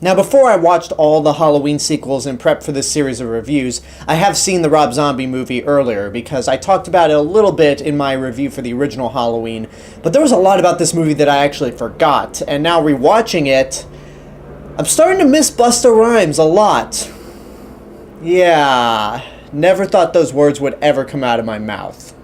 Now, before I watched all the Halloween sequels in prep for this series of reviews, I have seen the Rob Zombie movie earlier, because I talked about it a little bit in my review for the original Halloween, but there was a lot about this movie that I actually forgot, and now rewatching it, I'm starting to miss Busta Rhymes a lot. Yeah, never thought those words would ever come out of my mouth.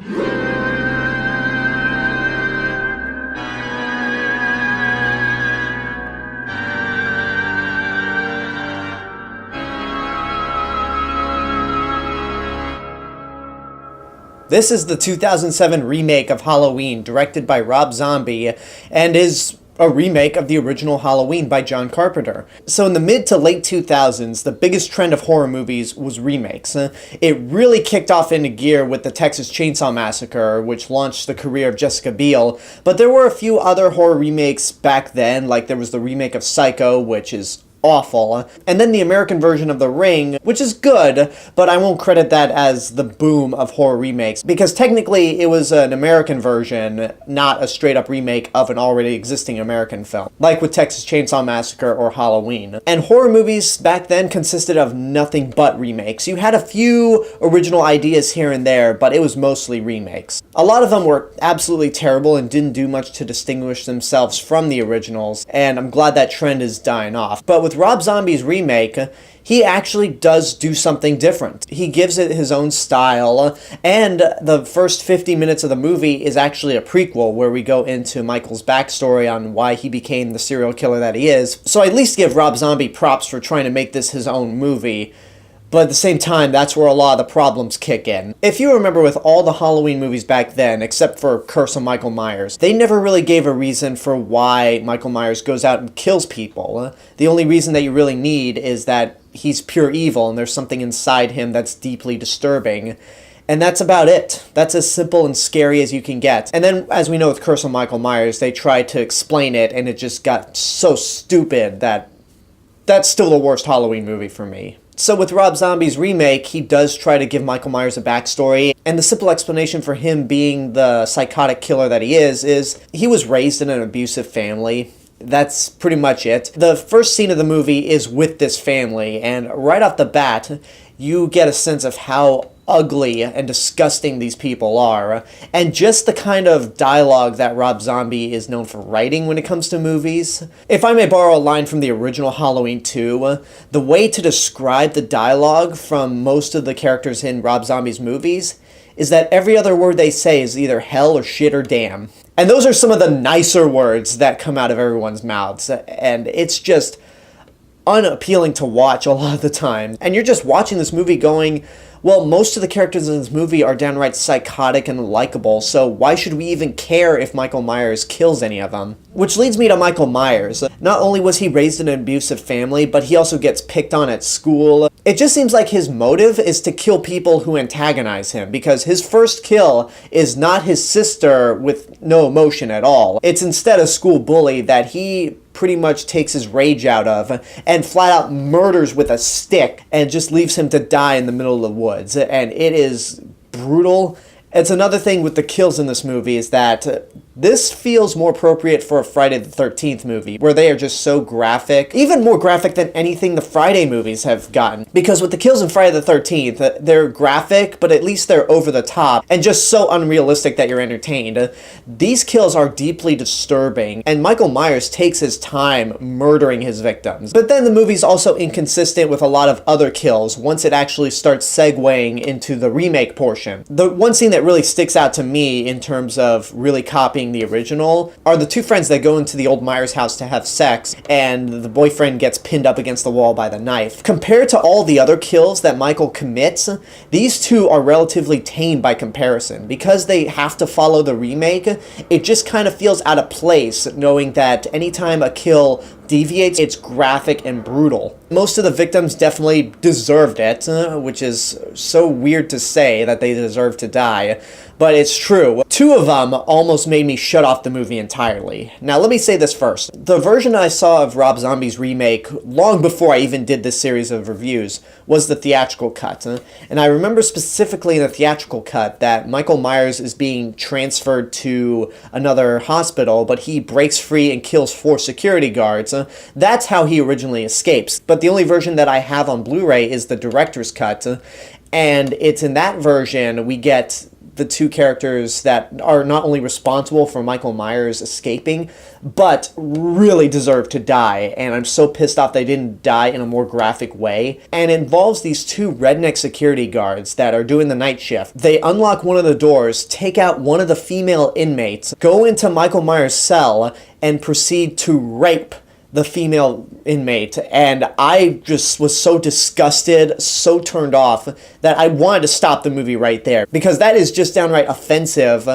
This is the 2007 remake of Halloween, directed by Rob Zombie, and is a remake of the original Halloween by John Carpenter. So in the mid to late 2000s, the biggest trend of horror movies was remakes. It really kicked off into gear with the Texas Chainsaw Massacre, which launched the career of Jessica Biel, but there were a few other horror remakes back then, like there was the remake of Psycho, which is awful, and then the American version of The Ring, which is good, but I won't credit that as the boom of horror remakes, because technically it was an American version, not a straight-up remake of an already existing American film, like with Texas Chainsaw Massacre or Halloween. And horror movies back then consisted of nothing but remakes. You had a few original ideas here and there, but it was mostly remakes. A lot of them were absolutely terrible and didn't do much to distinguish themselves from the originals, and I'm glad that trend is dying off. But with Rob Zombie's remake, he actually does do something different. He gives it his own style, and the first 50 minutes of the movie is actually a prequel where we go into Michael's backstory on why he became the serial killer that he is. So I at least give Rob Zombie props for trying to make this his own movie. But at the same time, that's where a lot of the problems kick in. If you remember, with all the Halloween movies back then, except for Curse of Michael Myers, they never really gave a reason for why Michael Myers goes out and kills people. The only reason that you really need is that he's pure evil and there's something inside him that's deeply disturbing. And that's about it. That's as simple and scary as you can get. And then, as we know with Curse of Michael Myers, they tried to explain it and it just got so stupid that that's still the worst Halloween movie for me. So with Rob Zombie's remake, he does try to give Michael Myers a backstory, and the simple explanation for him being the psychotic killer that he is he was raised in an abusive family. That's pretty much it. The first scene of the movie is with this family, and right off the bat, you get a sense of how ugly and disgusting these people are, and just the kind of dialogue that Rob Zombie is known for writing when it comes to movies. If I may borrow a line from the original Halloween 2, the way to describe the dialogue from most of the characters in Rob Zombie's movies is that every other word they say is either hell or shit or damn. And those are some of the nicer words that come out of everyone's mouths, and it's just unappealing to watch a lot of the time. And you're just watching this movie going, well, most of the characters in this movie are downright psychotic and likable, so why should we even care if Michael Myers kills any of them? Which leads me to Michael Myers. Not only was he raised in an abusive family, but he also gets picked on at school. It just seems like his motive is to kill people who antagonize him, because his first kill is not his sister with no emotion at all. It's instead a school bully that he pretty much takes his rage out of and flat out murders with a stick and just leaves him to die in the middle of the woods. And it is brutal. It's another thing with the kills in this movie is that this feels more appropriate for a Friday the 13th movie, where they are just so graphic, even more graphic than anything the Friday movies have gotten. Because with the kills in Friday the 13th, they're graphic, but at least they're over the top, and just so unrealistic that you're entertained. These kills are deeply disturbing, and Michael Myers takes his time murdering his victims. But then the movie's also inconsistent with a lot of other kills once it actually starts segueing into the remake portion. The one scene that really sticks out to me in terms of really copying the original are the two friends that go into the old Myers house to have sex, and the boyfriend gets pinned up against the wall by the knife. Compared to all the other kills that Michael commits, these two are relatively tame by comparison. Because they have to follow the remake, it just kind of feels out of place knowing that anytime a kill deviates, it's graphic and brutal. Most of the victims definitely deserved it, which is so weird to say that they deserve to die, but it's true. Two of them almost made me shut off the movie entirely. Now let me say this first. The version I saw of Rob Zombie's remake, long before I even did this series of reviews, was the theatrical cut. And I remember specifically in the theatrical cut that Michael Myers is being transferred to another hospital, but he breaks free and kills 4 security guards. That's how he originally escapes. But the only version that I have on Blu-ray is the director's cut, and it's in that version we get the two characters that are not only responsible for Michael Myers escaping, but really deserve to die. And I'm so pissed off they didn't die in a more graphic way. And it involves these two redneck security guards that are doing the night shift. They unlock one of the doors, take out one of the female inmates, go into Michael Myers' cell, and proceed to rape the female inmate, and I just was so disgusted, so turned off, that I wanted to stop the movie right there, because that is just downright offensive.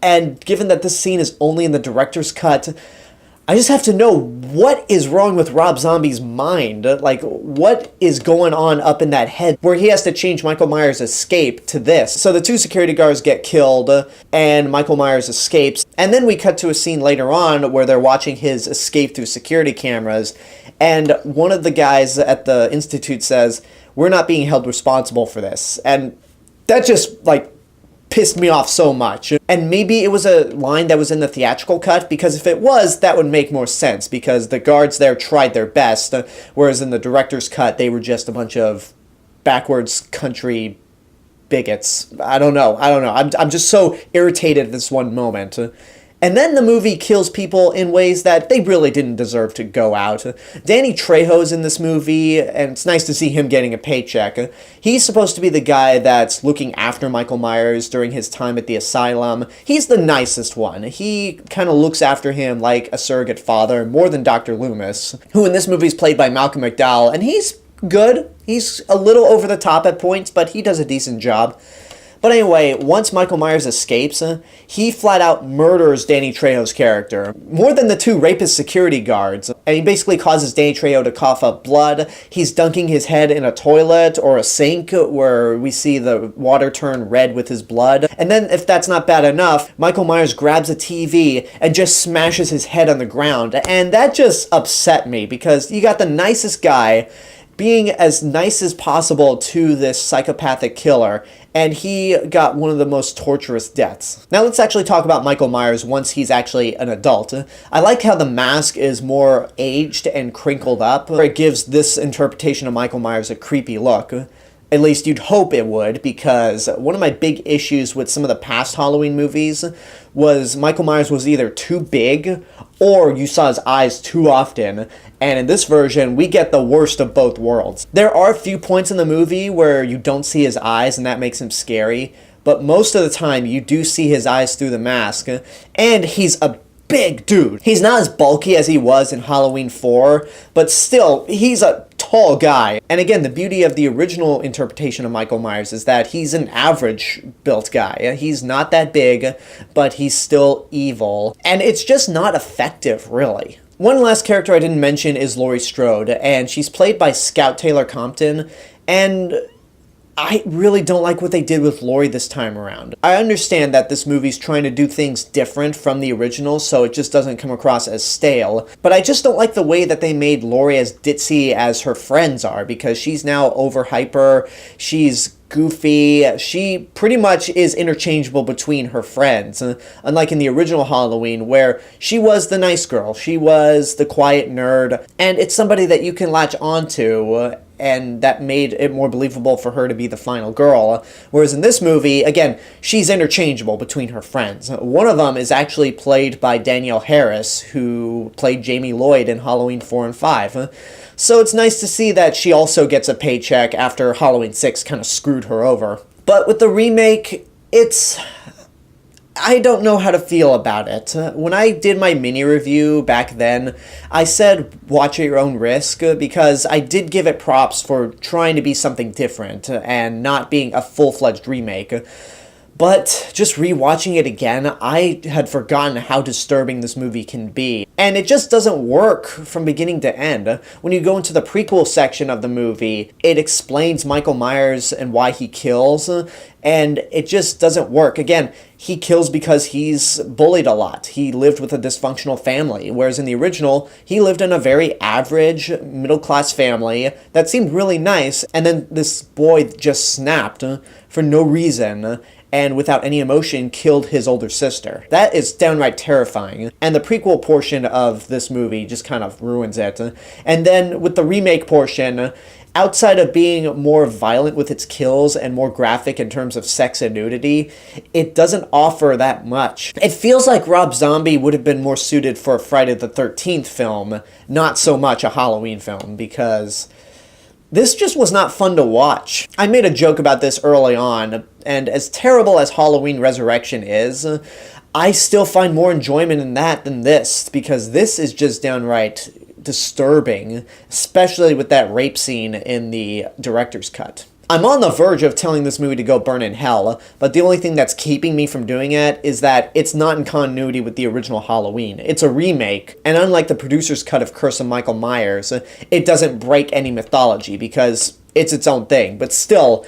And given that this scene is only in the director's cut, I just have to know what is wrong with Rob Zombie's mind. Like, what is going on up in that head where he has to change Michael Myers' escape to this? So the two security guards get killed, and Michael Myers escapes. And then we cut to a scene later on where they're watching his escape through security cameras, and one of the guys at the Institute says, "We're not being held responsible for this." And that just, like, pissed me off so much. And maybe it was a line that was in the theatrical cut, because if it was, that would make more sense, because the guards there tried their best, whereas in the director's cut, they were just a bunch of backwards country bigots. I don't know. I'm just so irritated at this one moment. And then the movie kills people in ways that they really didn't deserve to go out. Danny Trejo's in this movie, and it's nice to see him getting a paycheck. He's supposed to be the guy that's looking after Michael Myers during his time at the asylum. He's the nicest one. He kind of looks after him like a surrogate father, more than Dr. Loomis, who in this movie is played by Malcolm McDowell, and he's good. He's a little over the top at points, but he does a decent job. But anyway, once Michael Myers escapes, he flat out murders Danny Trejo's character, more than the two rapist security guards, and he basically causes Danny Trejo to cough up blood. He's dunking his head in a toilet or a sink where we see the water turn red with his blood. And then, if that's not bad enough, Michael Myers grabs a TV and just smashes his head on the ground, and that just upset me, because you got the nicest guy being as nice as possible to this psychopathic killer, and he got one of the most torturous deaths. Now let's actually talk about Michael Myers once he's actually an adult. I like how the mask is more aged and crinkled up, where it gives this interpretation of Michael Myers a creepy look. At least you'd hope it would, because one of my big issues with some of the past Halloween movies was Michael Myers was either too big or you saw his eyes too often. And in this version, we get the worst of both worlds. There are a few points in the movie where you don't see his eyes and that makes him scary, but most of the time you do see his eyes through the mask, and he's a big dude. He's not as bulky as he was in Halloween 4, but still, he's a tall guy. And again, the beauty of the original interpretation of Michael Myers is that he's an average built guy. He's not that big, but he's still evil. And it's just not effective, really. One last character I didn't mention is Laurie Strode, and she's played by Scout Taylor-Compton, and I really don't like what they did with Laurie this time around. I understand that this movie's trying to do things different from the original, so it just doesn't come across as stale, but I just don't like the way that they made Laurie as ditzy as her friends are, because she's now over hyper, she's goofy, she pretty much is interchangeable between her friends, unlike in the original Halloween where she was the nice girl, she was the quiet nerd, and it's somebody that you can latch onto, and that made it more believable for her to be the final girl. Whereas in this movie, again, she's interchangeable between her friends. One of them is actually played by Danielle Harris, who played Jamie Lloyd in Halloween 4 and 5. So it's nice to see that she also gets a paycheck after Halloween 6 kind of screwed her over. But with the remake, I don't know how to feel about it. When I did my mini review back then, I said watch at your own risk, because I did give it props for trying to be something different and not being a full-fledged remake. But just rewatching it again, I had forgotten how disturbing this movie can be. And it just doesn't work from beginning to end. When you go into the prequel section of the movie, it explains Michael Myers and why he kills, and it just doesn't work. Again, he kills because he's bullied a lot. He lived with a dysfunctional family, whereas in the original, he lived in a very average, middle-class family that seemed really nice, and then this boy just snapped for no reason, and without any emotion killed his older sister. That is downright terrifying, and the prequel portion of this movie just kind of ruins it. And then with the remake portion, outside of being more violent with its kills and more graphic in terms of sex and nudity, it doesn't offer that much. It feels like Rob Zombie would have been more suited for a Friday the 13th film, not so much a Halloween film, because this just was not fun to watch. I made a joke about this early on, and as terrible as Halloween Resurrection is, I still find more enjoyment in that than this, because this is just downright disturbing, especially with that rape scene in the director's cut. I'm on the verge of telling this movie to go burn in hell, but the only thing that's keeping me from doing it is that it's not in continuity with the original Halloween. It's a remake, and unlike the producer's cut of Curse of Michael Myers, it doesn't break any mythology because it's its own thing. But still,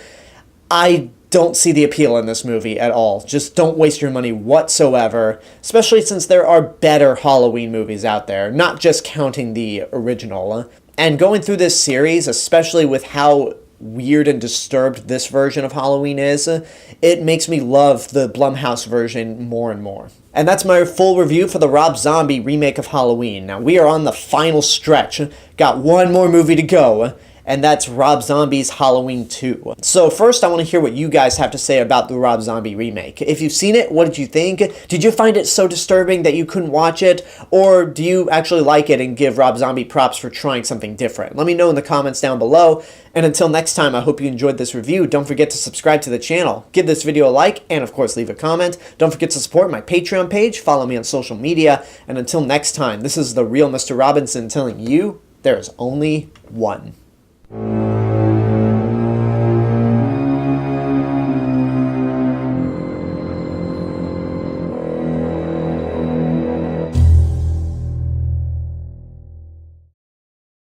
I don't see the appeal in this movie at all. Just don't waste your money whatsoever, especially since there are better Halloween movies out there, not just counting the original. And going through this series, especially with how weird and disturbed this version of Halloween is, it makes me love the Blumhouse version more and more. And that's my full review for the Rob Zombie remake of Halloween. Now we are on the final stretch. Got one more movie to go, and that's Rob Zombie's Halloween 2. So first, I want to hear what you guys have to say about the Rob Zombie remake. If you've seen it, what did you think? Did you find it so disturbing that you couldn't watch it? Or do you actually like it and give Rob Zombie props for trying something different? Let me know in the comments down below. And until next time, I hope you enjoyed this review. Don't forget to subscribe to the channel, give this video a like, and of course leave a comment. Don't forget to support my Patreon page, follow me on social media, and until next time, this is the Real Mr. Robinson telling you there is only one.